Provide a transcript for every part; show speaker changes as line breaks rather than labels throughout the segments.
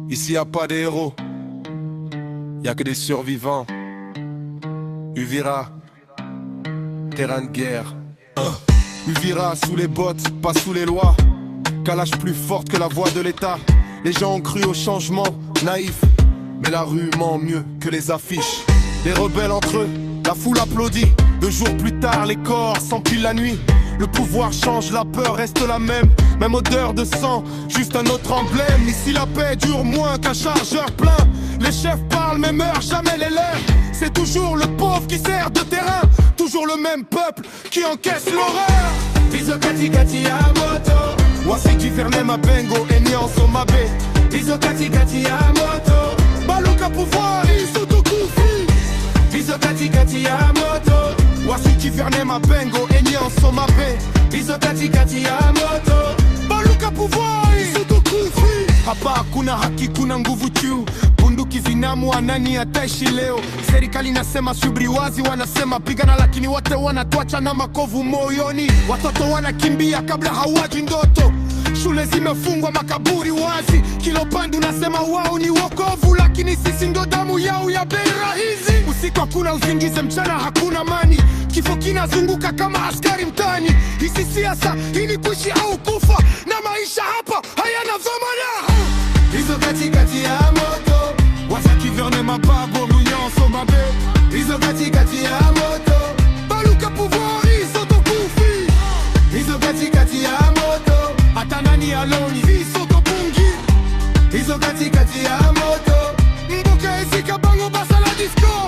Ici y a pas de héros, y a que des survivants. Uvira, terrain de guerre. Uvira sous les bottes, pas sous les lois. Calage plus forte que la voix de l'État. Les gens ont cru au changement, naïf. Mais la rue ment mieux que les affiches. Les rebelles entre eux, la foule applaudit. 2 jours plus tard, les corps s'empilent la nuit. Le pouvoir change, la peur reste la même. Même odeur de sang, juste un autre emblème. Ici la paix dure moins qu'un chargeur plein. Les chefs parlent mais meurent jamais les leurs. C'est toujours le pauvre qui sert de terrain. Toujours le même peuple qui encaisse l'horreur. Biso kati kati ya moto Wasi ferne mapengo enyan somabe. Biso kati kati ya moto Baluka pouvoir isotokufi. Biso kati kati ya moto Wasi ferne mapengo enyan somabe. Biso kati kati ya moto Baluka pouvoir isotokufi. Hapa kuna haki, kuna nguvu tu. Bunduki zinaamua nani ataishi leo. Serikali nasema subiri, wazi wanasema pigana, lakini wote wanatuacha na makovu moyoni. Watoto wanakimbia kabla hawaji ndoto. Shule zimefungwa, makaburi wazi. Kila upande unasema wao ni wokovu, lakini sisi ndo damu yao ya bei rahisi. Usiku hakuna usingizi, mchana hakuna amani. Kifo kinazunguka kama askari mtani. Hisi siasa, hii ni kuishi au kufa, na maisha hapa hayana dhamana. Biso kati kati ya moto Wasaki verne mababo Mouillant somabe. Biso kati kati ya moto Baluka pouvoir isotokufi. Biso kati kati ya moto Atanani aloni isotopungi. Biso kati kati ya moto Mboka ezika bango basala disco.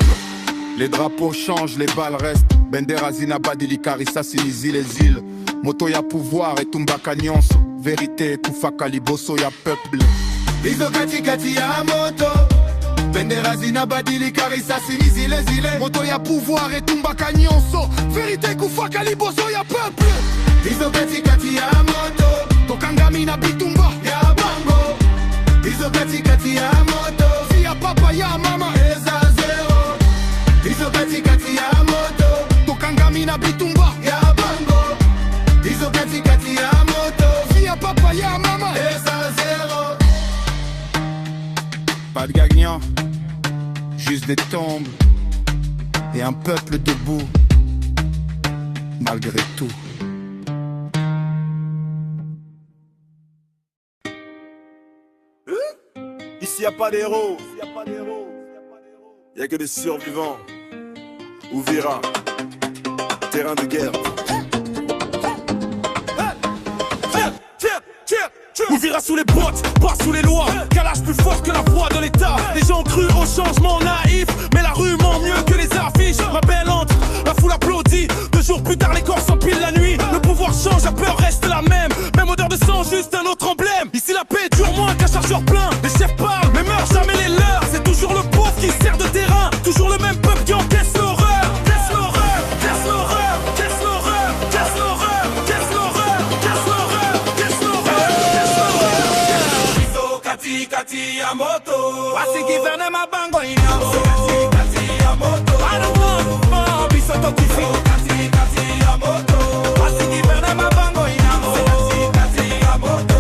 Les drapeaux changent, les balles restent. Bendera zinabadili karisa sinizi les îles. Moto ya pouvoir et tumbaka nyonso. Vérité kufaka liboso ya peuple. Biso kati kati ya moto Bendera zinabadili karisa sinizi les îles. Moto ya pouvoir et tumbaka nyonso. Vérité kufaka liboso ya peuple. Biso kati kati ya moto Tokangami na bitumba ya bango. Biso kati kati ya moto Via papa ya mama eza zero. Biso kati kati ya moto Tokangami na bitumba ya bango. Biso kati kati ya moto Via papa ya mama eza zero. Pas de gagnant, juste des tombes et un peuple debout, malgré tout. Ici y a pas d'héros, y a que des survivants. Uvira, terrain de guerre. Uvira sous les bottes, pas sous les lois. Calage plus fort que la voix de l'État. Les gens ont cru au changement naïf, mais la rue ment mieux que les affiches. Ma belle entre, la foule applaudit. 2 jours plus tard, les corps s'empilent la nuit. Le pouvoir change, la peur reste la même. Même odeur de sang, juste un autre emblème. Ici la paix dure moins qu'un chargeur plein. Les chefs parlent, mais meurent jamais les leurs. C'est toujours le pauvre qui sert de terrain. Toujours le même peuple qui encaisse l'horreur. Caisse l'horreur, caisse l'horreur, caisse l'horreur, caisse l'horreur, caisse l'horreur, caisse l'horreur, caisse l'horreur. Biso kati kati ya moto Wasi kiverne mabango inyanso. Kati kati ya moto Anamu biso tokifi. Kati kati ya moto Wasi kiverne mabango inyanso. Kati kati ya moto.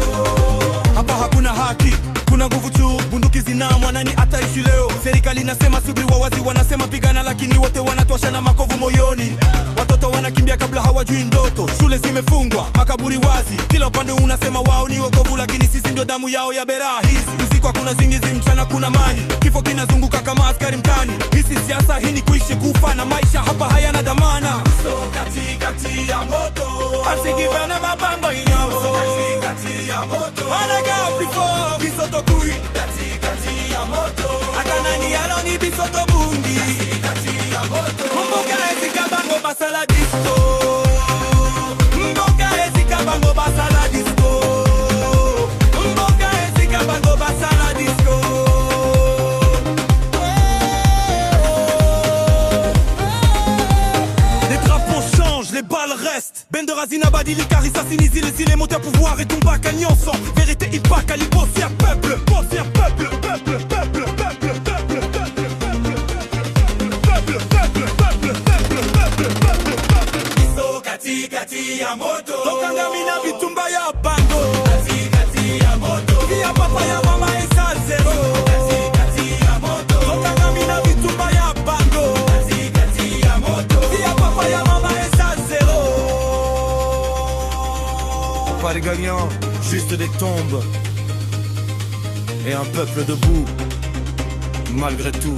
Hapa hakuna haki, kuna nguvu tu. Bunduki zinaamua nani ataishi leo. Serikali nasema subiri, wawazi wanasema pigana, lakini wote wanatosha na makovu moyoni. Watoto wanakimbia kabla hawajui ndoto. Shule zimefungwa, makaburi wazi. Kila upande unasema wao ni wokovu, lakini sisi ndio damu yao ya beraha hizi. Usiku hakuna zingizi, mchana kuna mani. Kifo kinazunguka kama askari mtani. Hisi siasa, hii ni kuishi kufa, na maisha hapa hayana dhamana. So kati kati ya moto Asikiverne mabango inyanso. Kati kati ya moto Anaga before bisoto kui. Kati kati ya moto Atanani aloni bisoto bungi. Kati kati ya moto Mboka ezika bango basala disco. Mboka ezika bango basala disco. Mboka ezika bango basala disco. Les drapeaux changent, les balles restent. Bendera zinabadili karisa sinizi les îles. Moto ya pouvoir et tumbaka nyonso. Vérité ipaka liboso ya peuple. Boso ya peuple, peuple, peuple, peuple, peuple, peuple, peuple, peuple, peuple, peuple, peuple, peuple, peuple. Biso kati kati ya moto Tokangami na bitumba ya bango. Kati kati ya moto Via papa ya mama esa zero.
Juste des tombes et un peuple debout, malgré tout.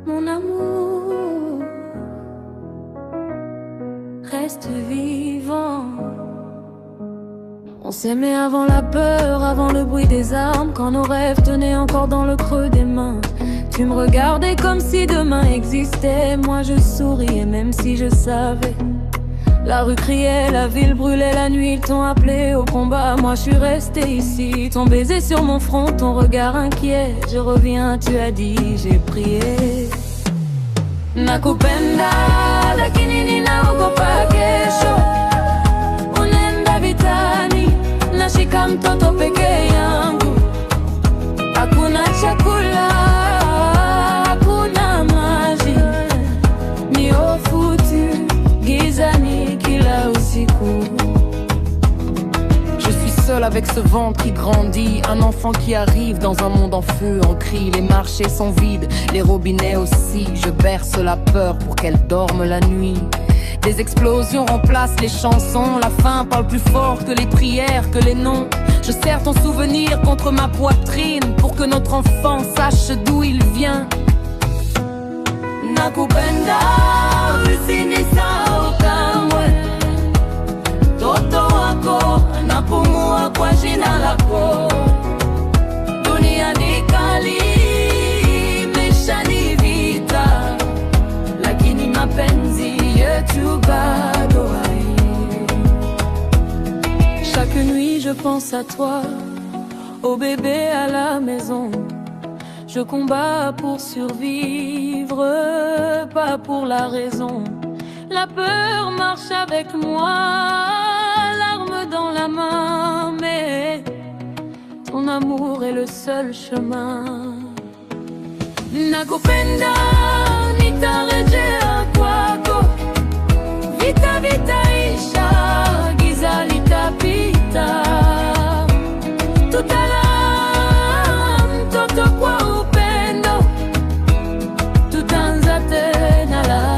Mon amour, reste vivant. On s'aimait avant la peur, avant le bruit des armes, quand nos rêves tenaient encore dans le creux des mains. Tu me regardais comme si demain existait. Moi je souriais même si je savais. La rue criait, la ville brûlait, la nuit ils t'ont appelé au combat. Moi je suis restée ici, ton baiser sur mon front, ton regard inquiet. Je reviens, tu as dit, j'ai prié. Nakupenda lakini ninaogopa kesho. Unaenda vitani, nashika mtoto peke yangu. Hakuna chakula, hakuna maji, ni hofu tu, gizani kila usiku.
Je suis seule avec ce ventre qui grandit, un enfant qui arrive dans un monde en feu, en cris. Les marchés sont vides, les robinets aussi. Je berce la peur pour qu'elle dorme la nuit. Des explosions remplacent les chansons. La faim parle plus fort que les prières, que les noms. Je serre ton souvenir contre ma poitrine pour que notre enfant sache d'où il vient.
Nakupenda usinisahau kamwe. Toto wako napumua kwa jina lako. Dunia ni kali, maisha ni vita, lakini mapenzi yetu bado hai. Chaque nuit je pense à toi, au bébé à la maison. Je combats pour survivre, pas pour la raison. La peur marche avec moi, l'arme dans la main, mais ton amour est le seul chemin. Nakupenda, nitarejea kwako. Vita vitaisha, giza litapita. Tutalala mtoto kwa upendo, tutaanza tena la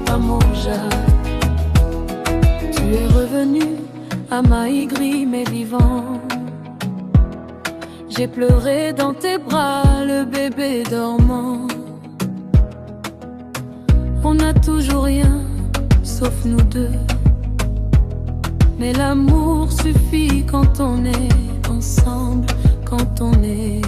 pamoja. Tu es revenu amaigri mais vivant. J'ai pleuré dans tes bras, le bébé dormant. On n'a toujours rien, sauf nous deux. Mais l'amour suffit quand on est ensemble, quand on est